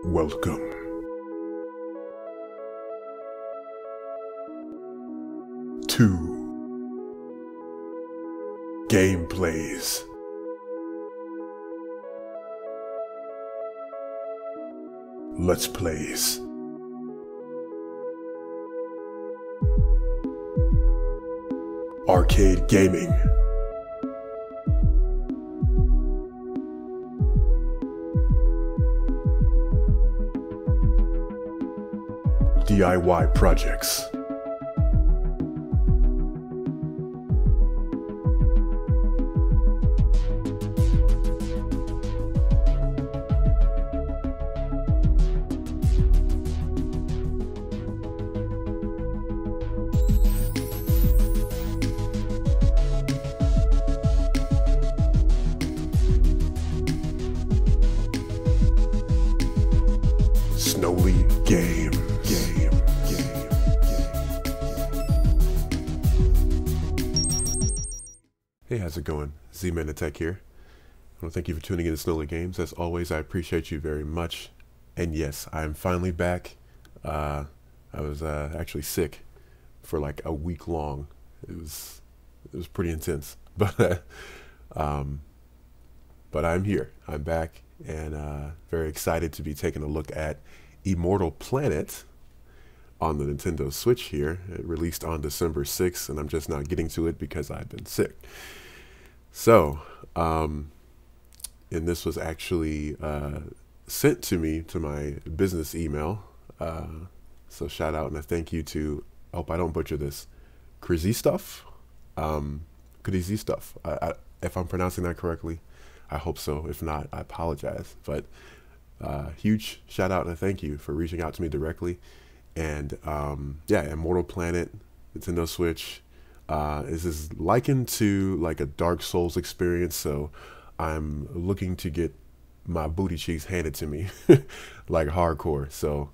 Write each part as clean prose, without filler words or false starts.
Welcome to Gameplays. Let's Plays. Arcade Gaming. DIY projects. Snowy Games. Hey, how's it going? ZmanTheTech here. I want to thank you for tuning in to Snowy Games. As always, I appreciate you very much. And yes, I'm finally back. I was actually sick for like a week long. It was pretty intense, but I'm here. I'm back, and very excited to be taking a look at Immortal Planet on the Nintendo Switch here. It released on December 6th, and I'm just not getting to it because I've been sick. So, and this was actually sent to me to my business email. So shout out and a thank you to, I hope I don't butcher this, Crazy Stuff. Crazy Stuff. If I'm pronouncing that correctly, I hope so. If not, I apologize. But huge shout out and a thank you for reaching out to me directly. And yeah, Immortal Planet, Nintendo Switch. This is likened to like a Dark Souls experience, so I'm looking to get my booty cheeks handed to me like hardcore. So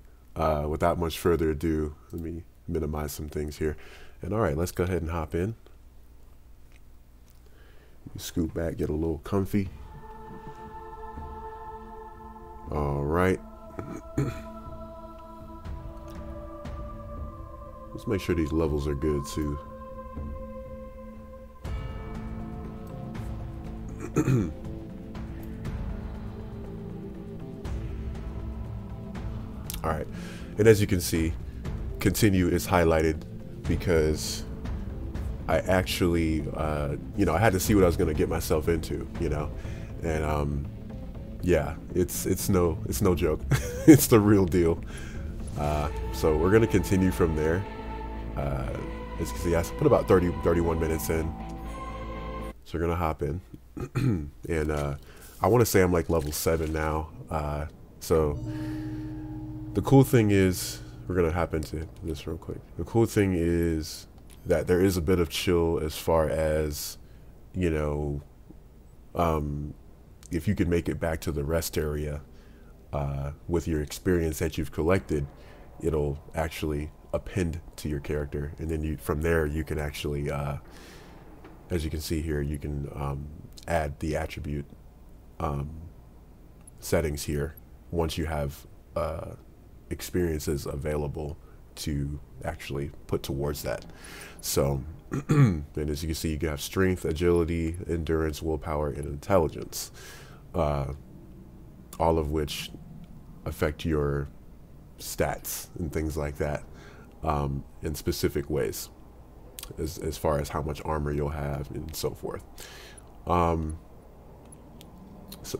without much further ado, let me minimize some things here. And all right, let's go ahead and hop in. Scoot back, get a little comfy. All right. Let's make sure these levels are good too. All right, and as you can see, continue is highlighted because I actually, you know, I had to see what I was going to get myself into, you know, and yeah, it's no joke. It's the real deal. So we're going to continue from there. As you can see, I put about 31 minutes in. So we're going to hop in. And I want to say I'm like level 7 now. So the cool thing is, we're going to hop into this real quick. The cool thing is that there is a bit of chill as far as, you know, if you can make it back to the rest area with your experience that you've collected, it'll actually append to your character. And then from there, you can actually, as you can see here, you can add the attribute settings here once you have experiences available to actually put towards that. So, and as you can see, you can have strength, agility, endurance, willpower, and intelligence, all of which affect your stats and things like that in specific ways, as far as how much armor you'll have and so forth. So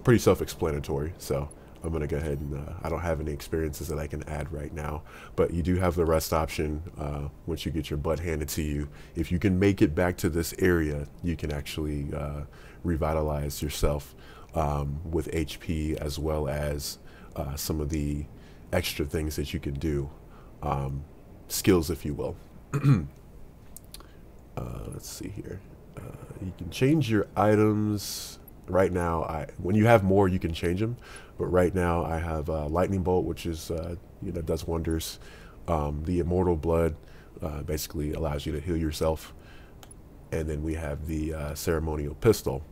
pretty self-explanatory. So I'm going to go ahead and I don't have any experiences that I can add right now, but you do have the rest option once you get your butt handed to you. If you can make it back to this area, you can actually revitalize yourself with HP, as well as some of the extra things that you can do, skills, if you will. Let's see here. You can change your items. Right now, when you have more, you can change them. But right now, I have Lightning Bolt, which is, you know, does wonders. The Immortal Blood basically allows you to heal yourself. And then we have the Ceremonial Pistol,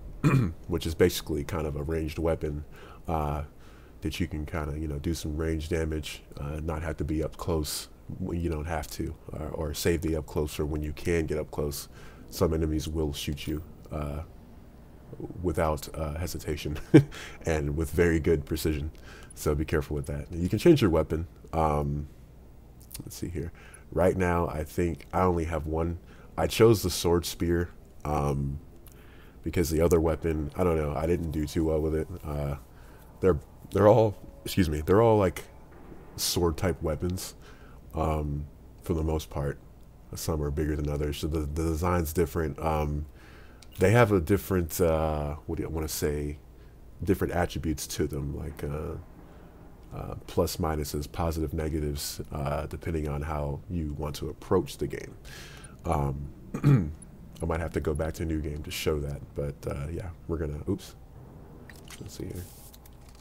which is basically kind of a ranged weapon that you can kind of, you know, do some range damage, not have to be up close when you don't have to, or save the up close for when you can get up close. Some enemies will shoot you without hesitation and with very good precision, so be careful with that. You can change your weapon. Let's see here. Right now I think I only have one. I chose the sword spear because the other weapon, I don't know, I didn't do too well with it. They're all, excuse me, they're all like sword type weapons for the most part. Some are bigger than others, so the design's different. They have a different, what do you want to say, different attributes to them, like plus minuses, positive negatives, depending on how you want to approach the game. I might have to go back to a new game to show that, but yeah, we're gonna, oops, let's see here.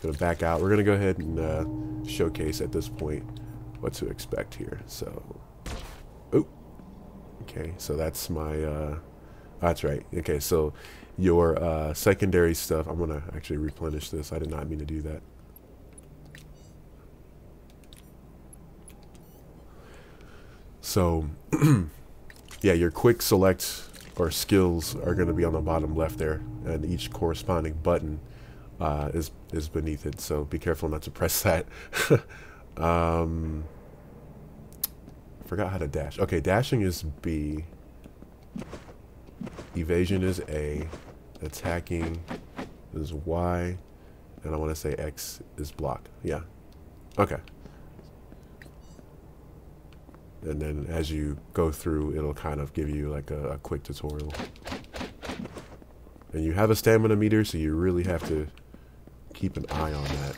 Gonna back out. We're gonna go ahead and showcase at this point what to expect here. So, oh, okay, so that's my, that's right. Okay, so your secondary stuff, I'm gonna actually replenish this. I did not mean to do that. So, yeah, your quick select or skills are going to be on the bottom left there, and each corresponding button is beneath it. So be careful not to press that. Forgot how to dash. Okay, dashing is B. Evasion is A. Attacking is Y. And I want to say X is block. Yeah. Okay. And then as you go through, it'll kind of give you like a quick tutorial. And you have a stamina meter, so you really have to keep an eye on that.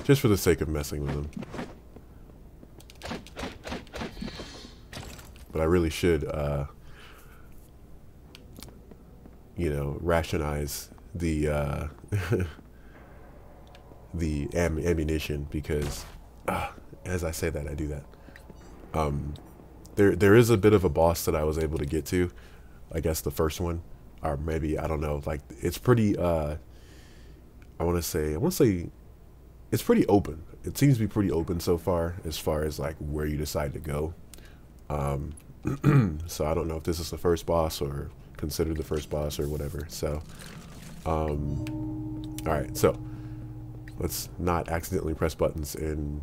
Just for the sake of messing with them. But I really should, you know, rationalize the the ammunition, because as I say that, I do that. There is a bit of a boss that I was able to get to, I guess the first one, or maybe, I don't know, like it's pretty I want to say it's pretty open. It seems to be pretty open so far as like where you decide to go. So I don't know if this is the first boss or considered the first boss or whatever. So all right, so let's not accidentally press buttons and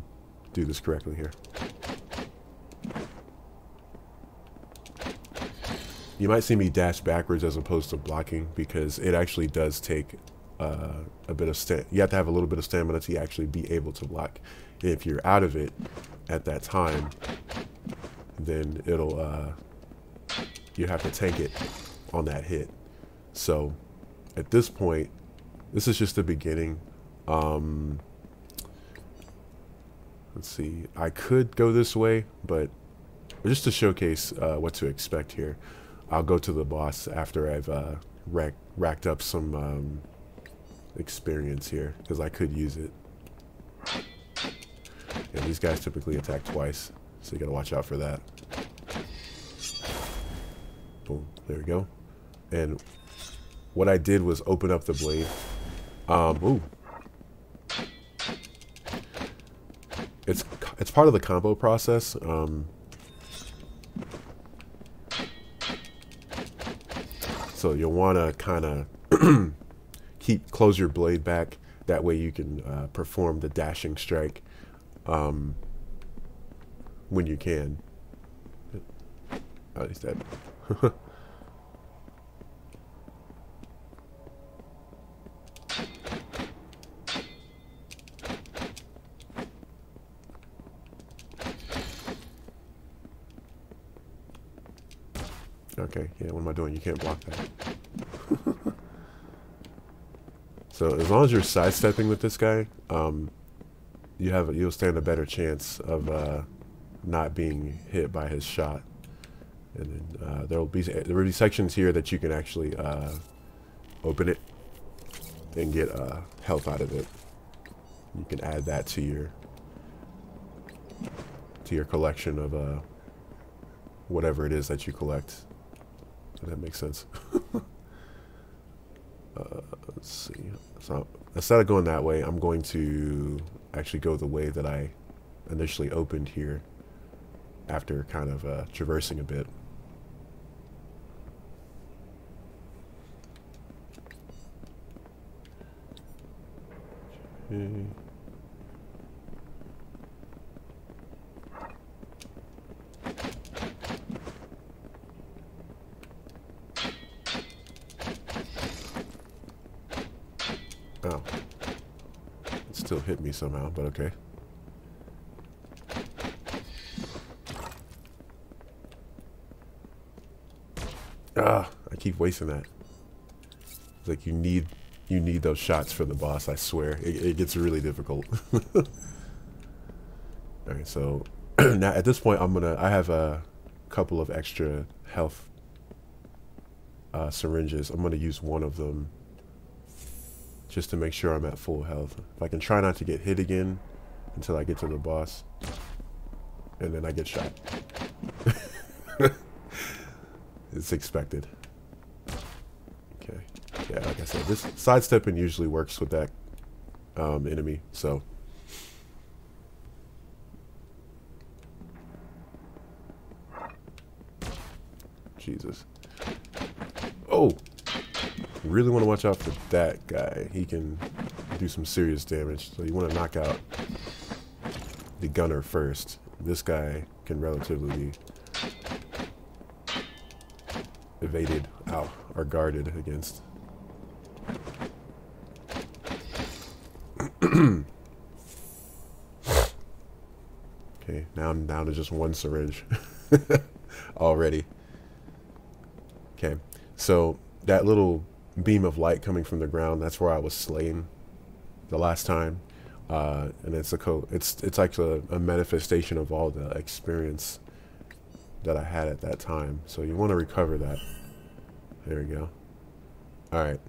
do this correctly here. You might see me dash backwards as opposed to blocking, because it actually does take a bit of you have to have a little bit of stamina to actually be able to block. And if you're out of it at that time, then it'll you have to tank it on that hit. So at this point, this is just the beginning. Let's see, I could go this way, but just to showcase what to expect here, I'll go to the boss after I've racked up some experience here, because I could use it. And these guys typically attack twice, so you gotta watch out for that. Boom, there we go. And what I did was open up the blade. Ooh. It's part of the combo process. So you'll want to kind of close your blade back. That way you can perform the dashing strike when you can. Oh, he's dead. Okay, yeah, what am I doing? You can't block that. So as long as you're sidestepping with this guy, you'll stand a better chance of not being hit by his shot. And then there will be sections here that you can actually open it and get health out of it. You can add that to your collection of whatever it is that you collect. if that makes sense. Let's see. So instead of going that way, I'm going to actually go the way that I initially opened here after kind of traversing a bit. Okay. Oh. It still hit me somehow, but okay. Ah, I keep wasting that. It's like you need those shots for the boss, I swear. It gets really difficult. Alright, so now at this point I have a couple of extra health syringes. I'm gonna use one of them just to make sure I'm at full health. If I can try not to get hit again until I get to the boss, and then I get shot. It's expected. Okay. Yeah, like I said, this sidestepping usually works with that enemy, so. Jesus. Oh! Really want to watch out for that guy. He can do some serious damage, so you want to knock out the gunner first. This guy can relatively be evaded, or guarded against. Okay, now I'm down to just one syringe already. Okay, so that little beam of light coming from the ground, that's where I was slain the last time, and it's like a manifestation of all the experience that I had at that time. So you want to recover that. There we go. All right.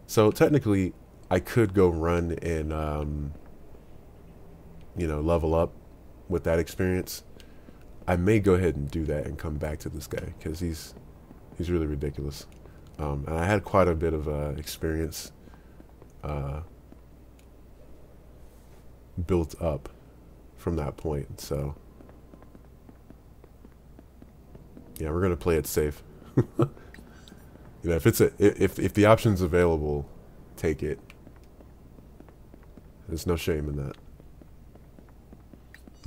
So technically, I could go run and level up with that experience. I may go ahead and do that and come back to this guy because he's really ridiculous. And I had quite a bit of experience built up from that point. So yeah, we're gonna play it safe. If the option's available, take it. There's no shame in that.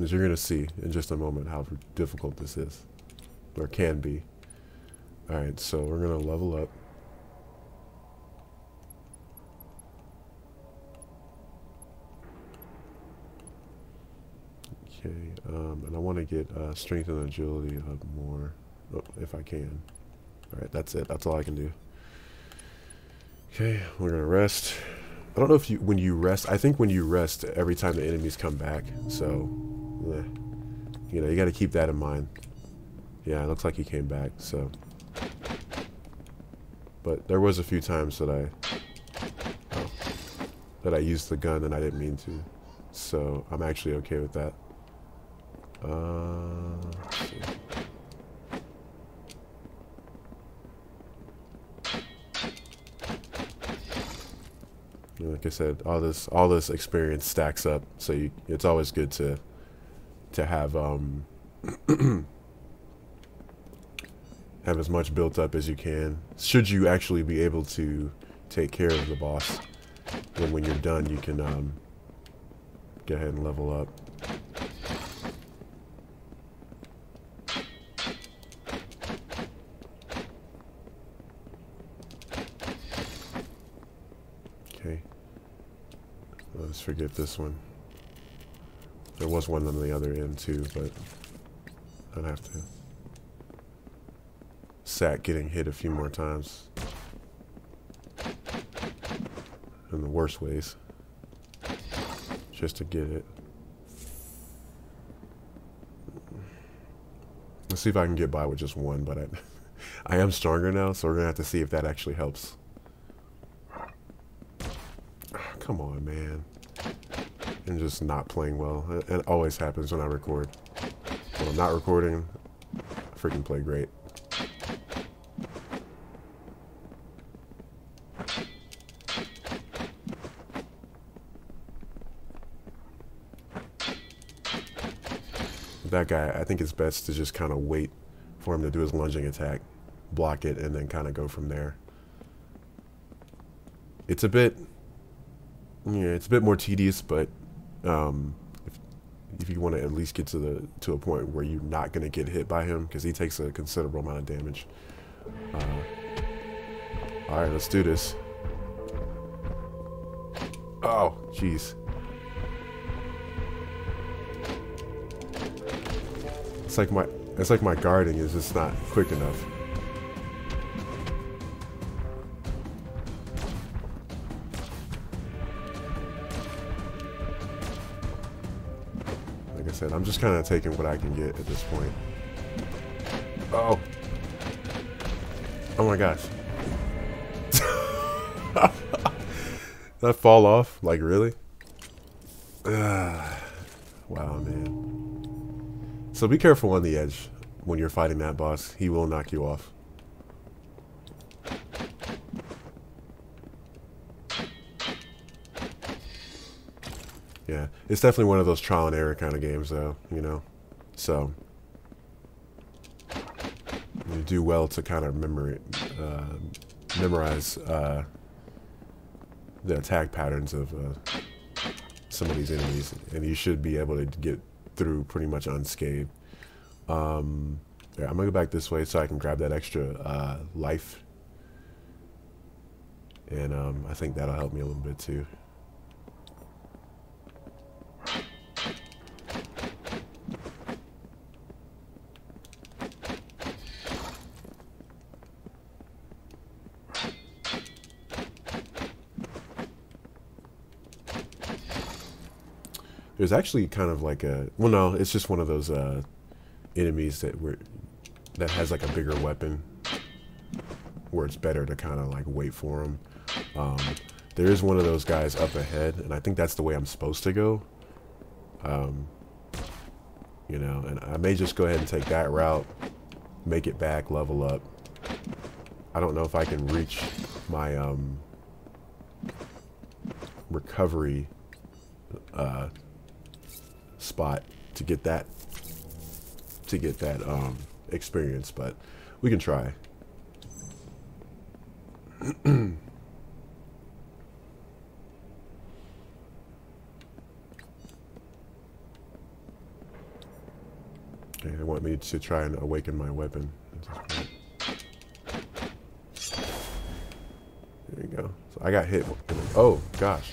As you're gonna see in just a moment how difficult this is, or can be. All right, so we're gonna level up. Okay, and I want to get strength and agility up more, if I can. All right, that's it. That's all I can do. Okay, we're gonna rest. I don't know if when you rest. I think when you rest, every time the enemies come back. So, you got to keep that in mind. Yeah, it looks like he came back. So, but there was a few times that I used the gun and I didn't mean to. So I'm actually okay with that. Let's see. Like I said, all this experience stacks up, so it's always good to have have as much built up as you can. Should you actually be able to take care of the boss, then when you're done, you can go ahead and level up. Okay. Let's forget this one. There was one on the other end too, but I'd have to sat getting hit a few more times in the worst ways just to get it. Let's see if I can get by with just one, but I am stronger now, so we're gonna have to see if that actually helps. Come on, man. I'm just not playing well. It always happens when I record. When I'm not recording, I freaking play great. that guy, I think it's best to just kind of wait for him to do his lunging attack, block it, and then kind of go from there. It's a bit, yeah, it's a bit more tedious, but if you want to at least get to a point where you're not going to get hit by him, because he takes a considerable amount of damage. All right, let's do this. Oh, jeez. It's like my guarding is just not quick enough. Like I said, I'm just kind of taking what I can get at this point. Oh. Oh my gosh. That fall off? Like, really? Wow, man. So be careful on the edge when you're fighting that boss. He will knock you off. Yeah, it's definitely one of those trial and error kind of games, though, you know? So you do well to kind of memorize the attack patterns of some of these enemies, and you should be able to get through pretty much unscathed. Yeah, I'm gonna go back this way so I can grab that extra life, and I think that'll help me a little bit too. There's actually kind of like a, well, no, it's just one of those enemies that has like a bigger weapon, where it's better to kind of like wait for them. There is one of those guys up ahead, and I think that's the way I'm supposed to go. You know, and I may just go ahead and take that route, make it back, level up. I don't know if I can reach my recovery spot to get that experience, but we can try. Okay, they want me to try and awaken my weapon. There you go. So I got hit. Oh gosh.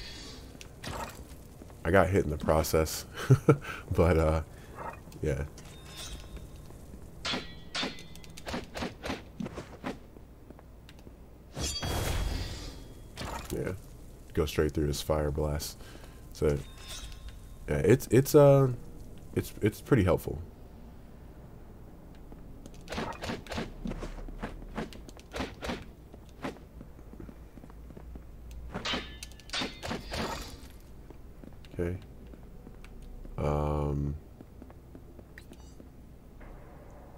I got hit in the process, but yeah. Yeah, go straight through his fire blast. So yeah, it's pretty helpful. Okay.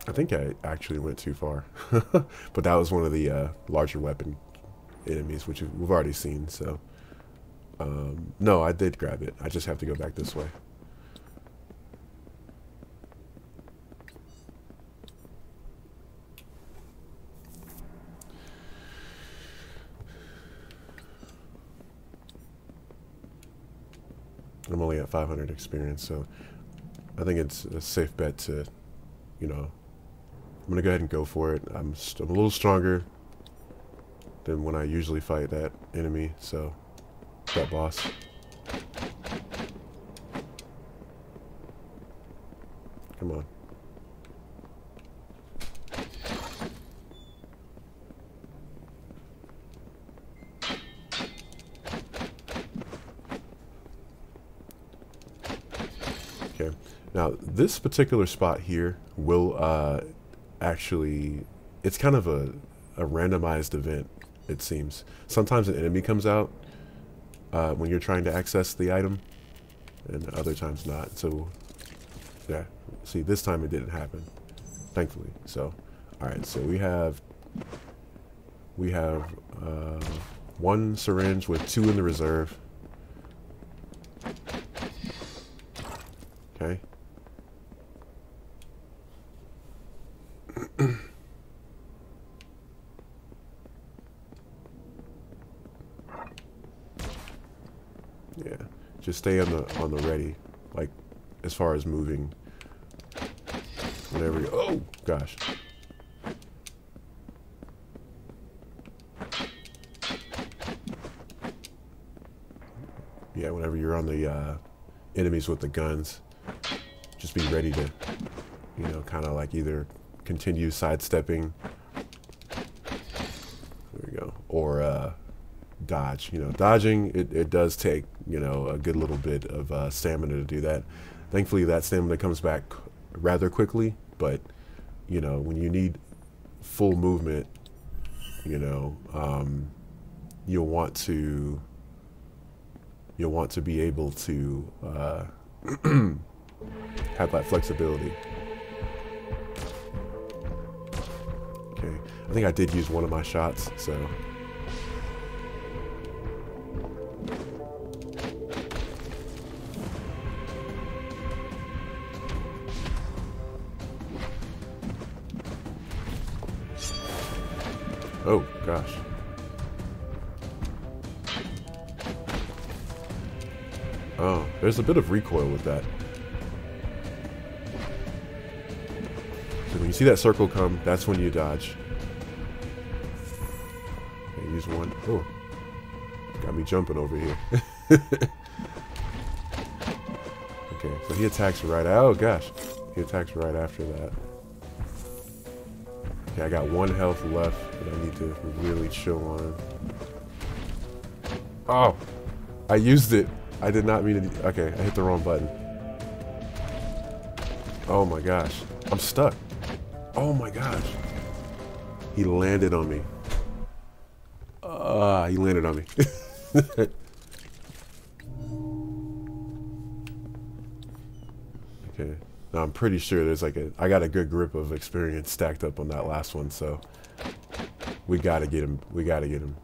I think I actually went too far, but that was one of the larger weapon enemies, which we've already seen. So, no, I did grab it. I just have to go back this way. I'm only at 500 experience, so I think it's a safe bet to, you know, I'm gonna go ahead and go for it. I'm a little stronger than when I usually fight that enemy, so that boss. Come on. Okay, now this particular spot here will actually, it's kind of a randomized event, it seems. Sometimes an enemy comes out when you're trying to access the item, and other times not. So yeah, see, this time it didn't happen, thankfully. So alright, so we have one syringe with 2 in the reserve. Okay. Yeah, just stay on the ready, like as far as moving. Whenever you, oh gosh. Yeah, whenever you're on the enemies with the guns, just be ready to, you know, kind of like either continue sidestepping. There we go. Or dodge. You know, dodging, it does take, you know, a good little bit of stamina to do that. Thankfully, that stamina comes back rather quickly, but, you know, when you need full movement, you know, you'll want to be able to have that flexibility. Okay, I think I did use one of my shots, so. Oh, gosh. Oh, there's a bit of recoil with that. So when you see that circle come, that's when you dodge. Okay, use one. Oh, got me jumping over here. Okay, so he attacks right out. Oh, gosh. He attacks right after that. Okay, I got 1 health left that I need to really chill on. Oh, I used it. I did not mean to. Okay, I hit the wrong button. Oh my gosh. I'm stuck. Oh my gosh. He landed on me. He landed on me. Okay. Now I'm pretty sure there's like I got a good grip of experience stacked up on that last one, so we gotta get him. We gotta get him.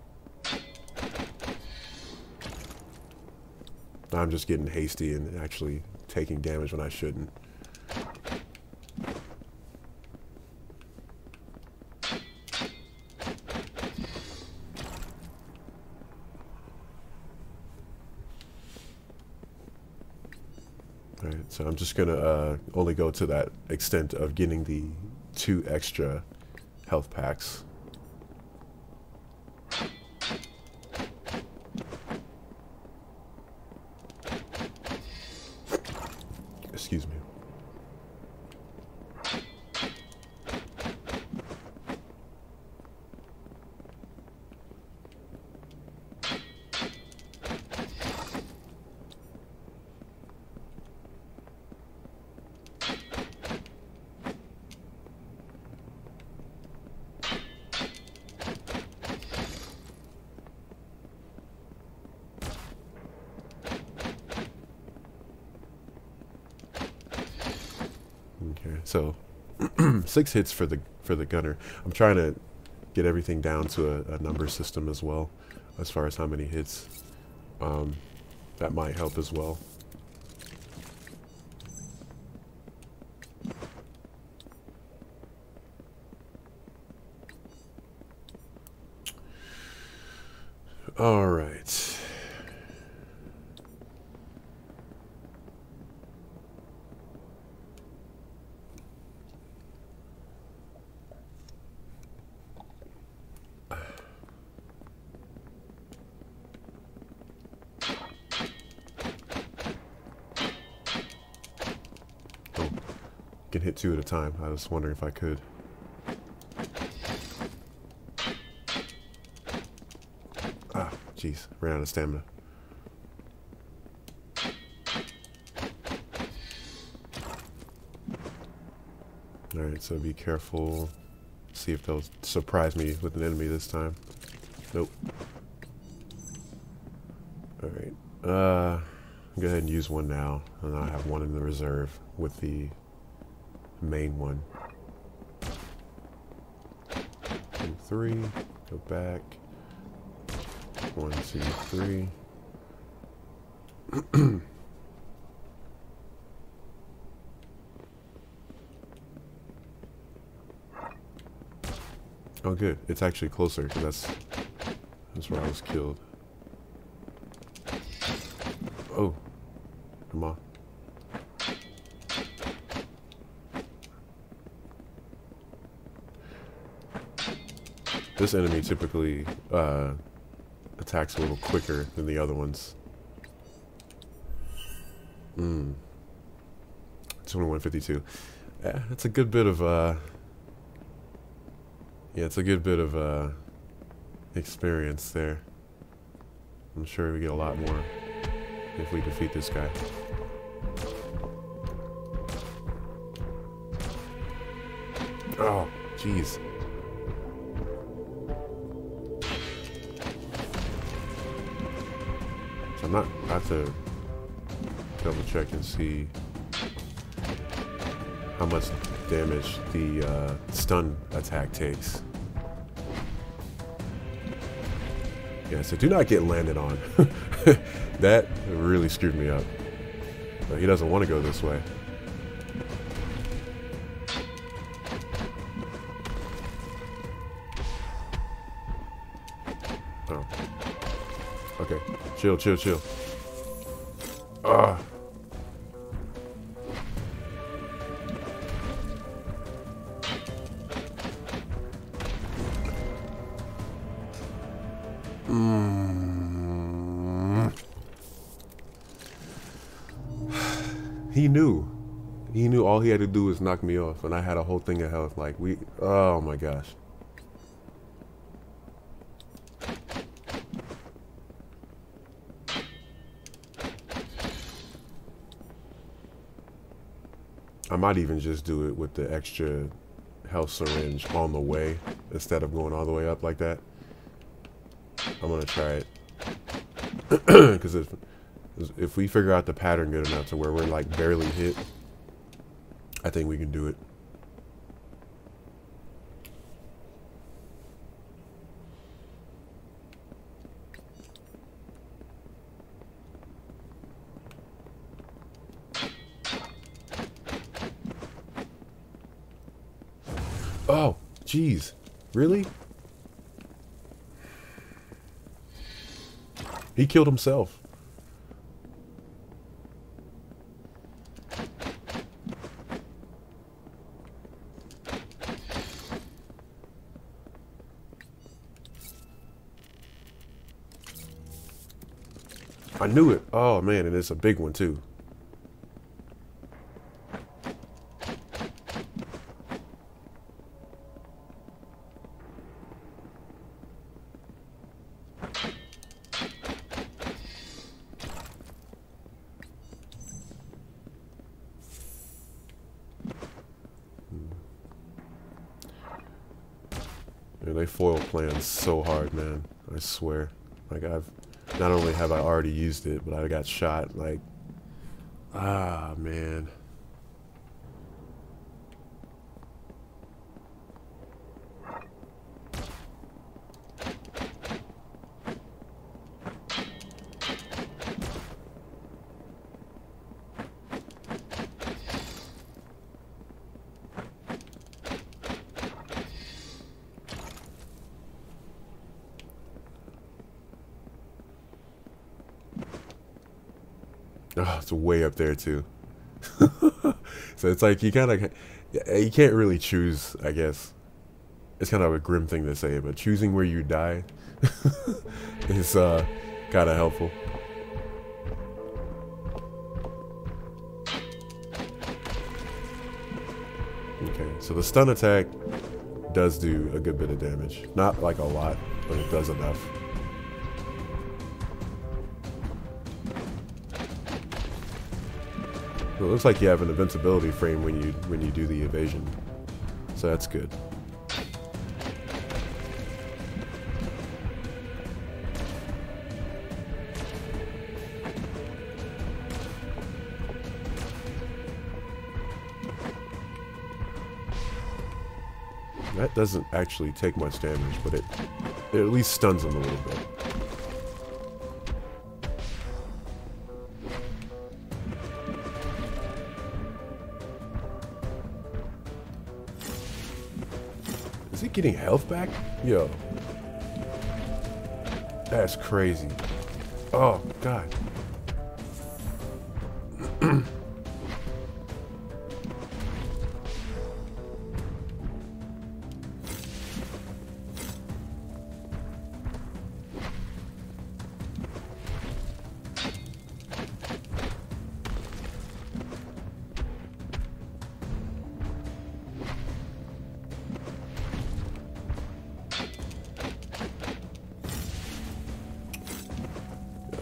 I'm just getting hasty and actually taking damage when I shouldn't. Alright, so I'm just gonna only go to that extent of getting the 2 extra health packs. Excuse me. Okay, so 6 hits for the gunner. I'm trying to get everything down to a number system as well, as far as how many hits. That might help as well. All right. Can hit 2 at a time. I was wondering if I could. Ah, jeez, ran out of stamina. All right, so be careful. See if they'll surprise me with an enemy this time. Nope. All right. Go ahead and use one now, and I have one in the reserve with the main one. 2, 3, go back. 1, 2, 3. Oh, good. It's actually closer, because that's where I was killed. Oh, come on. This enemy typically attacks a little quicker than the other ones. 2152. Yeah, it's a good bit of it's a good bit of experience there. I'm sure we get a lot more if we defeat this guy. Oh, jeez. So I have to double check and see how much damage the stun attack takes. Yeah, so do not get landed on. That really screwed me up. But he doesn't want to go this way. Oh. Okay. Chill, chill, chill. Ah. He knew. He knew all he had to do was knock me off, and I had a whole thing of health. Like, oh my gosh. I might even just do it with the extra health syringe on the way instead of going all the way up like that. I'm gonna try it. Because if we figure out the pattern good enough to where we're like barely hit, I think we can do it. Oh, jeez. Really? He killed himself. I knew it. Oh man, and it's a big one too. Yeah, they foil plans so hard, man. I swear. Like not only have I already used it, but I got shot. Like, ah, man. Oh, it's way up there too. So it's like you can't really choose, I guess. It's kind of a grim thing to say, but choosing where you die is kind of helpful. Okay, so the stun attack does do a good bit of damage. Not like a lot, but it does enough. It looks like you have an invincibility frame when you do the evasion, so that's good. That doesn't actually take much damage, but it at least stuns him a little bit. Is he getting health back? Yo. That's crazy. Oh, God.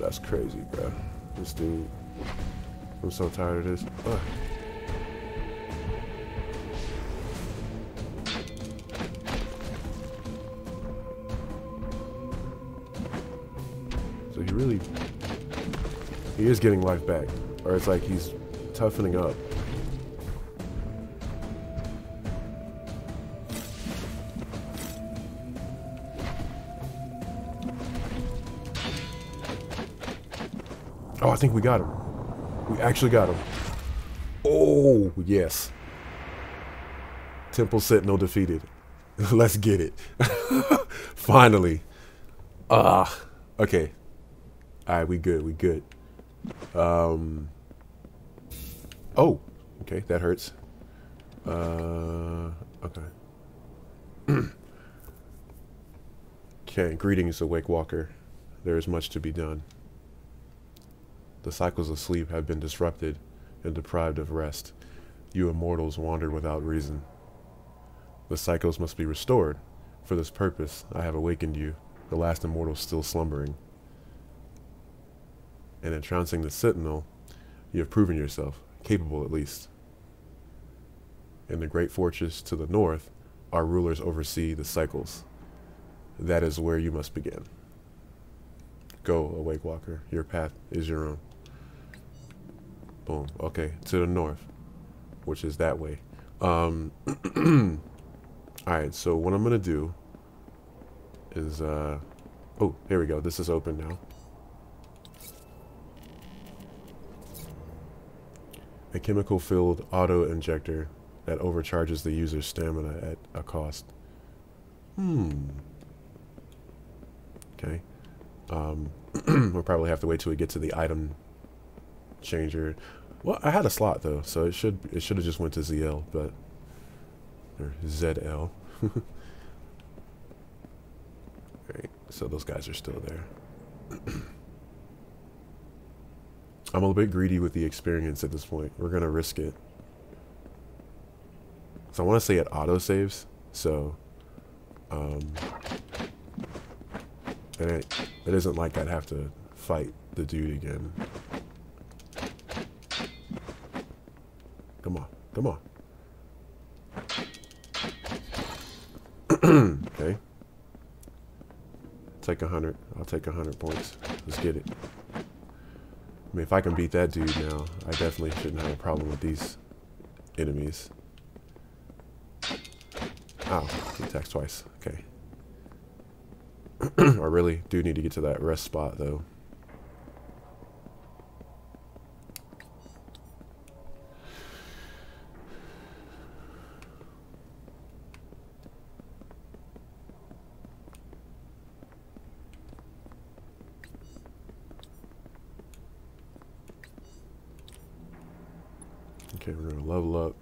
That's crazy, bro. This dude. I'm so tired of this. Ugh. So he is getting life back. Or it's like he's toughening up. Oh, I think we got him. We actually got him. Oh, yes. Temple Sentinel defeated. Let's get it. Finally. Okay. Alright, we good. We good. Oh. Okay, that hurts. Okay. Okay, greetings, Awake Walker. There is much to be done. The cycles of sleep have been disrupted and deprived of rest. You immortals wandered without reason. The cycles must be restored. For this purpose, I have awakened you, the last immortal still slumbering. And entrancing the Sentinel, you have proven yourself, capable at least. In the great fortress to the north, our rulers oversee the cycles. That is where you must begin. Go, Awake Walker. Your path is your own. Boom. Okay, to the north, which is that way. Alright, so what I'm gonna do is oh, here we go. This is open now. A chemical-filled auto-injector that overcharges the user's stamina at a cost. Okay. We'll probably have to wait till we get to the item changer. Well, I had a slot though, so it should have just went to ZL, but or ZL. Alright, so those guys are still there. I'm a little bit greedy with the experience at this point. We're gonna risk it. So I want to say it auto saves, so it isn't like I'd have to fight the dude again. Come on, come on. Okay. Take 100. I'll take 100 points. Let's get it. I mean, if I can beat that dude now, I definitely shouldn't have a problem with these enemies. Ow, he attacks twice. Okay. I really do need to get to that rest spot, though. Okay, we're gonna level up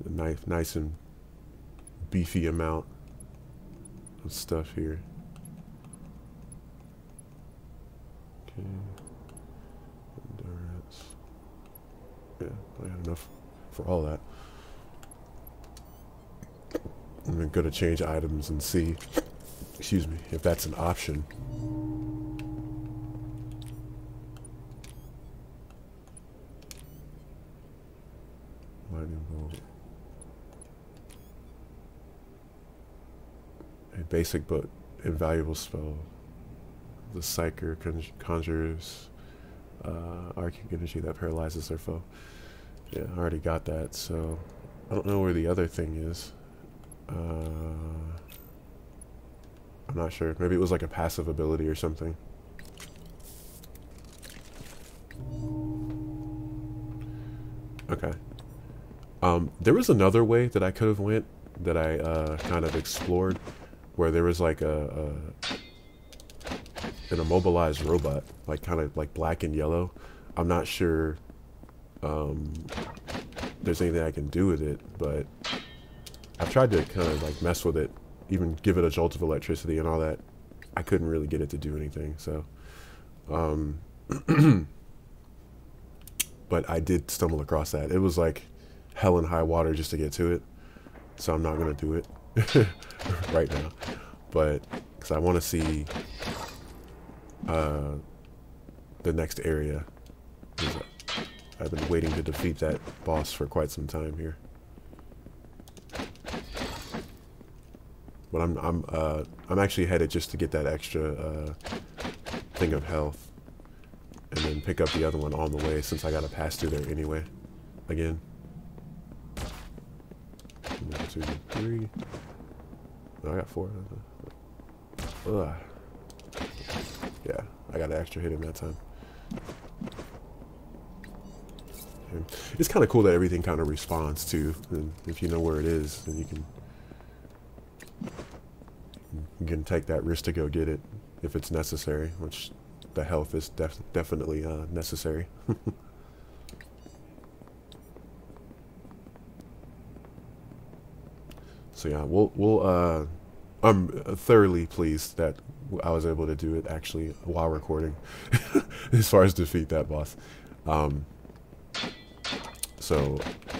the nice and beefy amount of stuff here. Okay, endurance. Yeah, I got enough for all that. I'm gonna go to change items and see, excuse me, if that's an option. Lightning bolt. A basic but invaluable spell. The Psyker conjures arcane energy that paralyzes their foe. Yeah, I already got that, so I don't know where the other thing is. I'm not sure. Maybe it was like a passive ability or something. Okay. There was another way that I could have went that I kind of explored, where there was like an immobilized robot, like kind of like black and yellow. I'm not sure there's anything I can do with it, but I've tried to kind of like mess with it, even give it a jolt of electricity and all that. I couldn't really get it to do anything, so but I did stumble across that. It was like hell and high water just to get to it, so I'm not gonna do it right now, but because I want to see the next area. I've been waiting to defeat that boss for quite some time here, but I'm actually headed just to get that extra thing of health, and then pick up the other one on the way, since I gotta pass through there anyway. Again. 1, 2, 3. No, I got 4. Ugh. Yeah, I got an extra hit in that time. And it's kind of cool that everything kind of responds too, and if you know where it is, then you can take that risk to go get it if it's necessary, which the health is definitely necessary. So yeah, I'm thoroughly pleased that I was able to do it actually while recording, as far as defeat that boss. So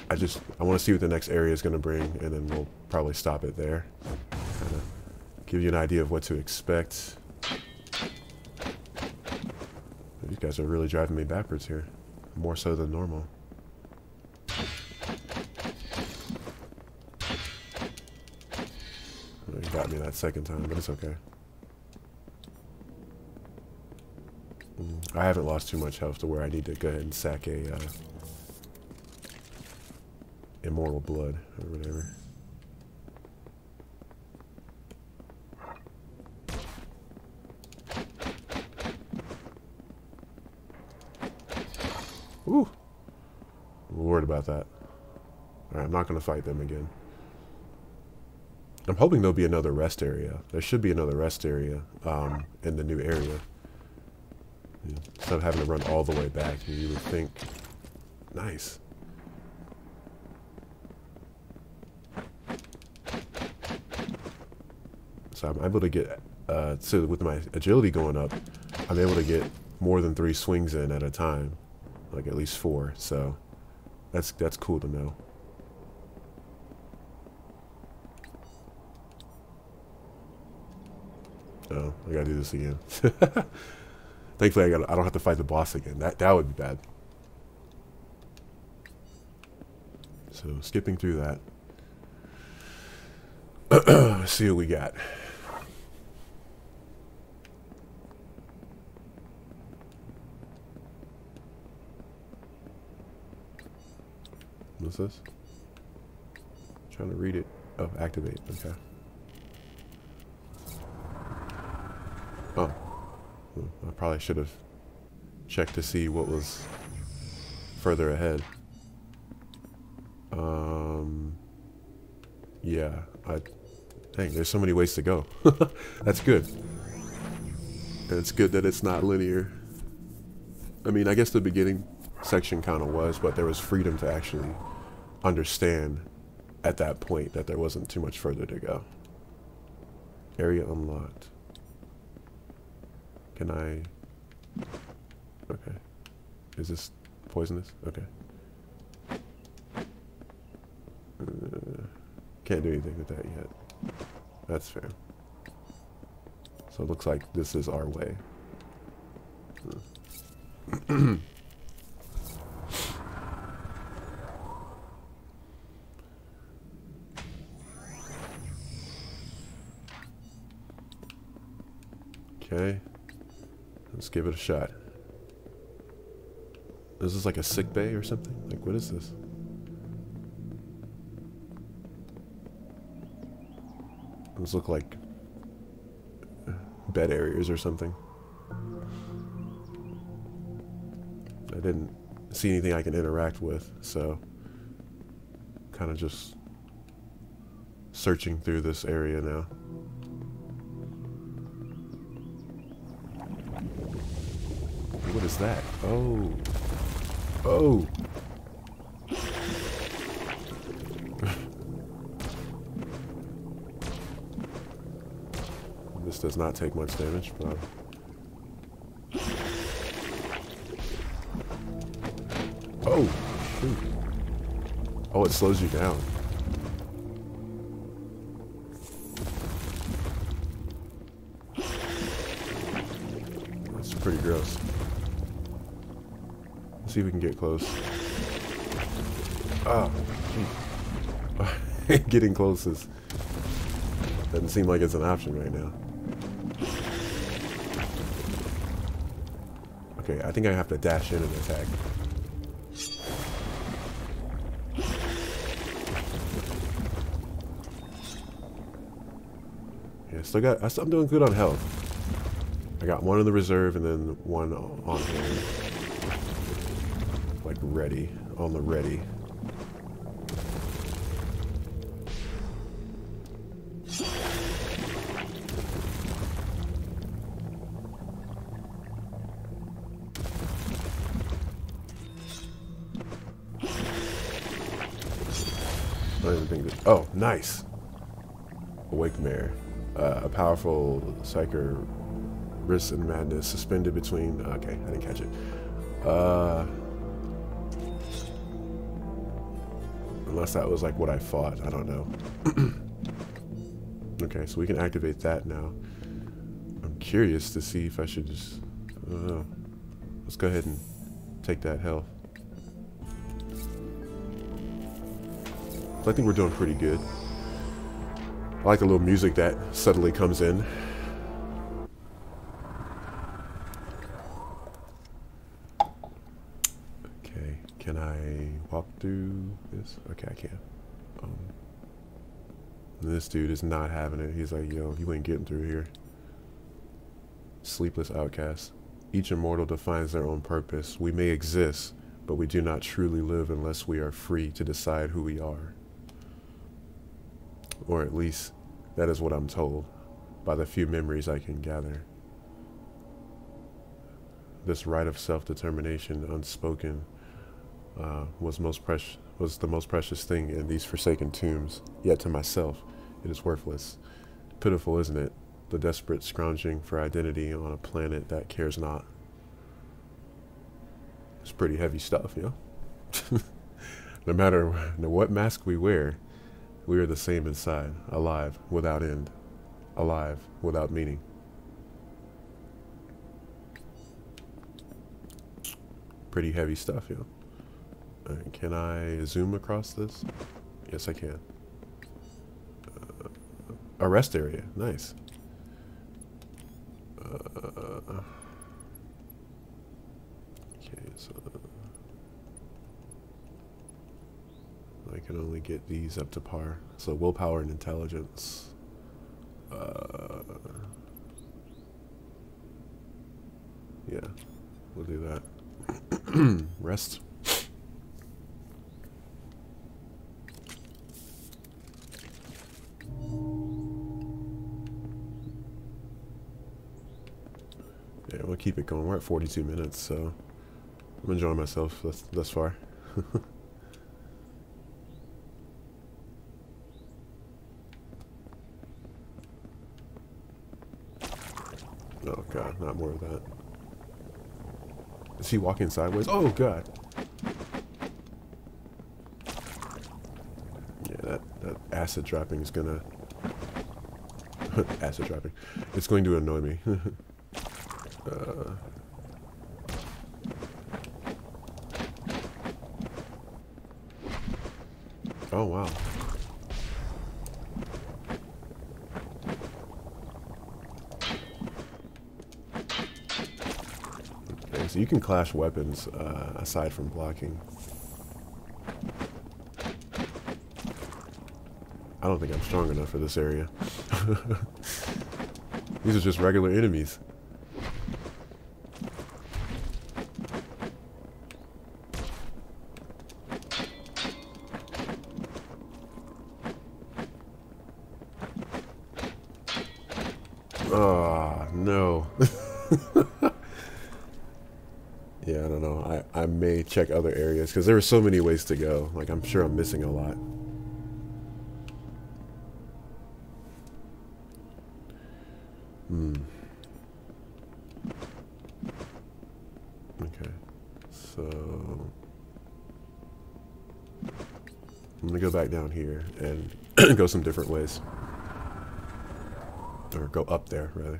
I want to see what the next area is going to bring, and then we'll probably stop it there. Kind of give you an idea of what to expect. These guys are really driving me backwards here, more so than normal. He got me that second time, but it's okay. I haven't lost too much health to where I need to go ahead and sack a immortal blood or whatever. Ooh, I'm worried about that. Alright, I'm not going to fight them again. I'm hoping there'll be another rest area. There should be another rest area in the new area. Instead of having to run all the way back, you would think. Nice. So I'm able to get, so with my agility going up, I'm able to get more than 3 swings in at a time. Like at least 4, so that's cool to know. Oh, I gotta do this again. Thankfully, I don't have to fight the boss again. That would be bad. So skipping through that. Let's see what we got. What's this? Trying to read it. Oh, activate. Okay. Oh. I probably should have checked to see what was further ahead. Yeah. Dang, there's so many ways to go. That's good. And it's good that it's not linear. I mean, I guess the beginning section kind of was, but there was freedom to actually understand at that point that there wasn't too much further to go. Area unlocked. Can I... Okay. Is this poisonous? Okay. Can't do anything with that yet. That's fair. So it looks like this is our way. Okay. Let's give it a shot. Is this like a sick bay or something? Like, what is this? Those look like bed areas or something. I didn't see anything I can interact with, so kind of just searching through this area now. What is that? Oh. Oh. This does not take much damage, but... Oh, shoot. Oh, it slows you down. That's pretty gross. Let's see if we can get close. Oh, gee. Getting close doesn't seem like it's an option right now. Okay, I think I have to dash in and attack. Yeah, I'm doing good on health. I got one in the reserve and then one on hand. Like ready, on the ready. I don't even think that. Oh, nice. Awake Mare. A powerful psyker risk and madness suspended between. Okay, I didn't catch it. Unless that was like what I fought. I don't know. Okay, so we can activate that now. I'm curious to see if I should just. I don't know. Let's go ahead and take that health. I think we're doing pretty good. I like the little music that suddenly comes in. Okay, can I walk through this? Okay, I can. This dude is not having it. He's like, yo, you ain't getting through here. Sleepless outcast. Each immortal defines their own purpose. We may exist, but we do not truly live unless we are free to decide who we are. Or at least, that is what I'm told, by the few memories I can gather. This right of self-determination, unspoken, was the most precious thing in these forsaken tombs. Yet to myself, it is worthless. Pitiful, isn't it? The desperate scrounging for identity on a planet that cares not. It's pretty heavy stuff, you know? No matter what mask we wear, we are the same inside, alive without end, alive without meaning. Pretty heavy stuff, yeah. Can I zoom across this? Yes, I can. A rest area, nice. Okay, so I can only get these up to par. So willpower and intelligence. Yeah, we'll do that. Rest. Yeah, we'll keep it going. We're at 42 minutes, so I'm enjoying myself thus far. Oh god, not more of that. Is he walking sideways? Oh god. Yeah, that acid dropping is gonna acid dropping. It's going to annoy me. Oh wow. Okay, so you can clash weapons aside from blocking. I don't think I'm strong enough for this area. These are just regular enemies. Oh, no. Yeah, I don't know. I may check other areas because there are so many ways to go. Like, I'm sure I'm missing a lot. Okay. So I'm gonna go back down here and go some different ways. Or go up there, rather.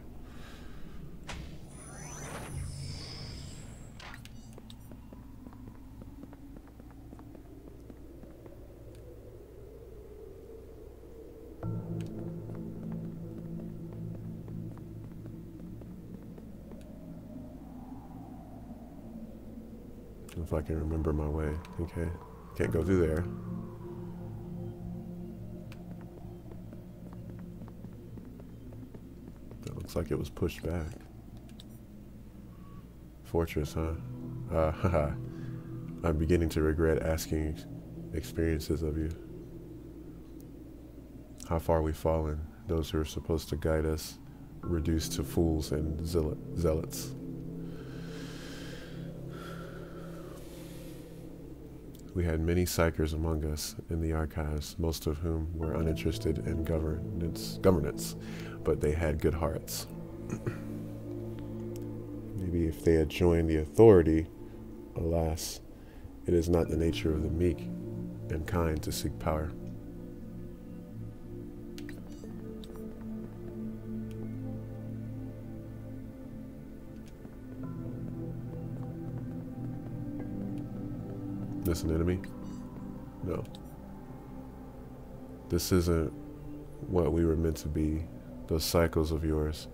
If I can remember my way. Okay. Can't go through there. That looks like it was pushed back. Fortress, huh? Haha. I'm beginning to regret asking experiences of you. How far we've fallen. Those who are supposed to guide us reduced to fools and zealots. We had many psychers among us in the archives, most of whom were uninterested in governance, but they had good hearts. Maybe if they had joined the authority, alas, it is not the nature of the meek and kind to seek power. This an enemy? No. This isn't what we were meant to be. Those cycles of yours,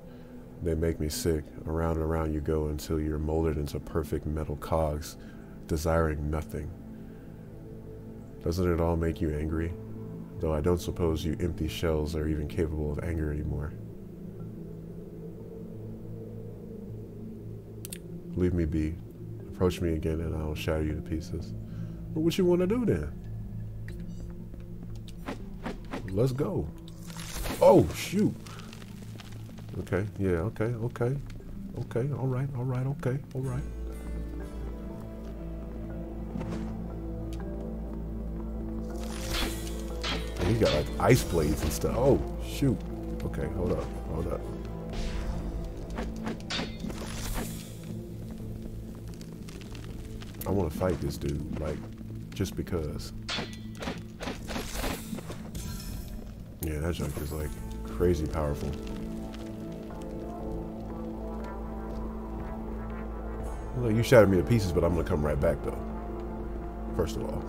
they make me sick. Around and around you go until you're molded into perfect metal cogs, desiring nothing. Doesn't it all make you angry? Though I don't suppose you empty shells are even capable of anger anymore. Leave me be. Approach me again and I'll shatter you to pieces. Well, what you want to do then? Let's go. Oh, shoot. Okay, yeah, okay. Okay, all right, okay, all right. And he got like ice blades and stuff. Oh, shoot. Okay, hold up. I want to fight this dude, like, just because. Yeah, that junk is like crazy powerful. Well, you shattered me to pieces, but I'm gonna come right back though. First of all.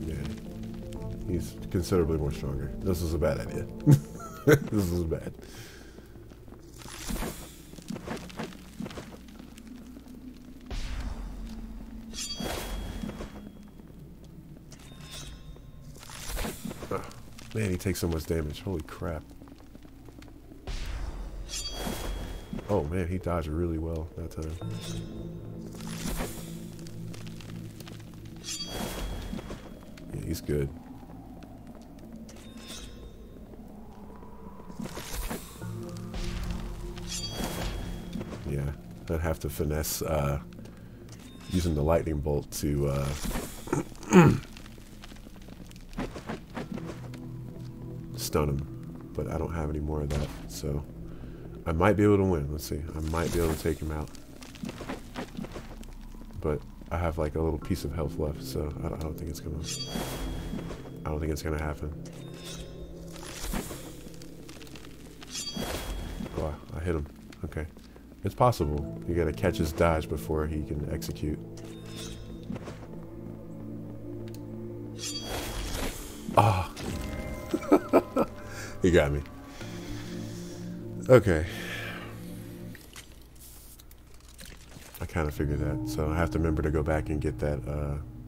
Yeah. He's considerably more stronger. This is a bad idea. This is bad. Man, he takes so much damage. Holy crap. Oh man, he dodged really well that time. Yeah, he's good. Yeah, I'd have to finesse using the lightning bolt to stun him, but I don't have any more of that, so I might be able to win. Let's see. I might be able to take him out, but I have like a little piece of health left, so I don't think it's gonna. I don't think it's gonna happen. Oh, I hit him. Okay, it's possible. You gotta catch his dodge before he can execute. Ah. Oh. He got me. Okay. I kind of figured that, so I have to remember to go back and get that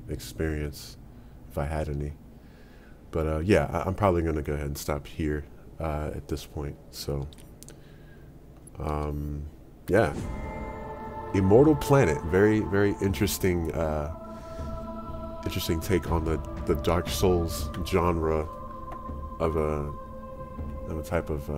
experience if I had any. But yeah, I'm probably going to go ahead and stop here at this point. So, yeah. Immortal Planet. Very, very interesting, interesting take on the Dark Souls genre. of a type of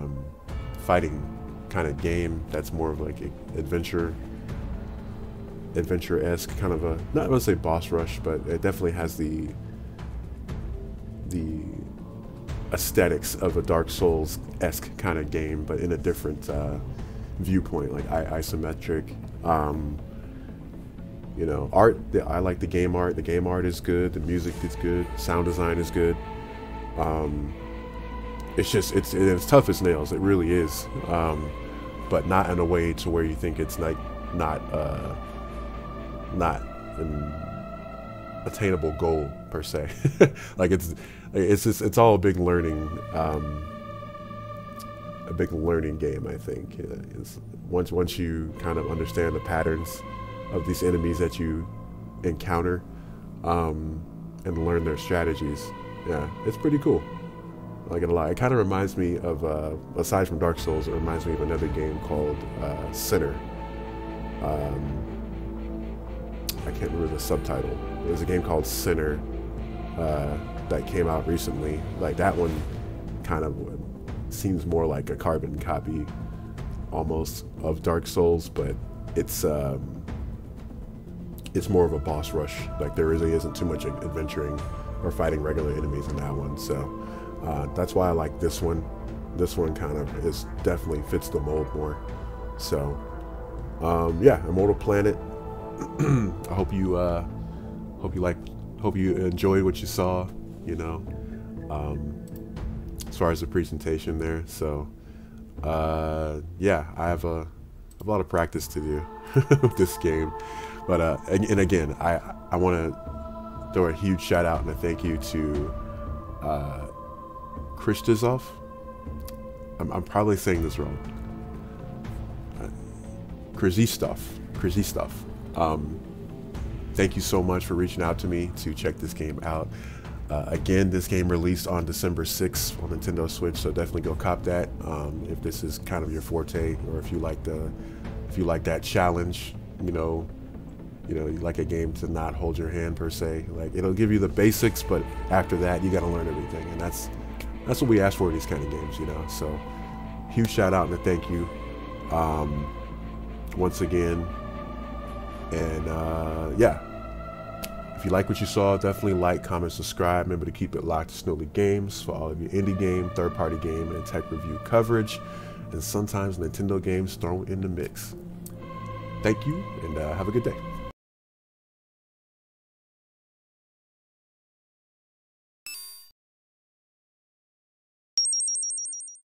fighting kind of game that's more of like adventure-esque kind of a, not gonna say boss rush, but it definitely has the aesthetics of a Dark Souls-esque kind of game, but in a different viewpoint, like isometric. You know, art, I like the game art. The game art is good. The music is good. Sound design is good. It's just, it's tough as nails. It really is. But not in a way to where you think it's like not an attainable goal per se. Like it's all a big learning game. I think it's once you kind of understand the patterns of these enemies that you encounter, and learn their strategies. Yeah, it's pretty cool. I'm not gonna lie. It kind of reminds me of, aside from Dark Souls, it reminds me of another game called Sinner. I can't remember the subtitle. There's a game called Sinner that came out recently. Like that one kind of seems more like a carbon copy almost of Dark Souls, but it's more of a boss rush. Like there really isn't too much adventuring or fighting regular enemies in that one. So that's why I like this one. This one kind of definitely fits the mold more. So yeah, Immortal Planet. I hope you enjoyed what you saw, you know, as far as the presentation there. So yeah, I have a lot of practice to do with this game. But and again, I want to throw a huge shout out and a thank you to Krzysztof. I'm probably saying this wrong. Krzysztof. Thank you so much for reaching out to me to check this game out. Again, this game released on December 6th on Nintendo Switch, so definitely go cop that if this is kind of your forte, or if you like that challenge. You like a game to not hold your hand per se. Like it'll give you the basics, but after that you got to learn everything, and that's what we ask for in these kind of games, you know. So huge shout out and a thank you once again. And yeah, if you like what you saw, definitely like, comment, subscribe. Remember to keep it locked to Snowly Games for all of your indie game, third-party game, and tech review coverage, and sometimes Nintendo games thrown in the mix. Thank you, and have a good day.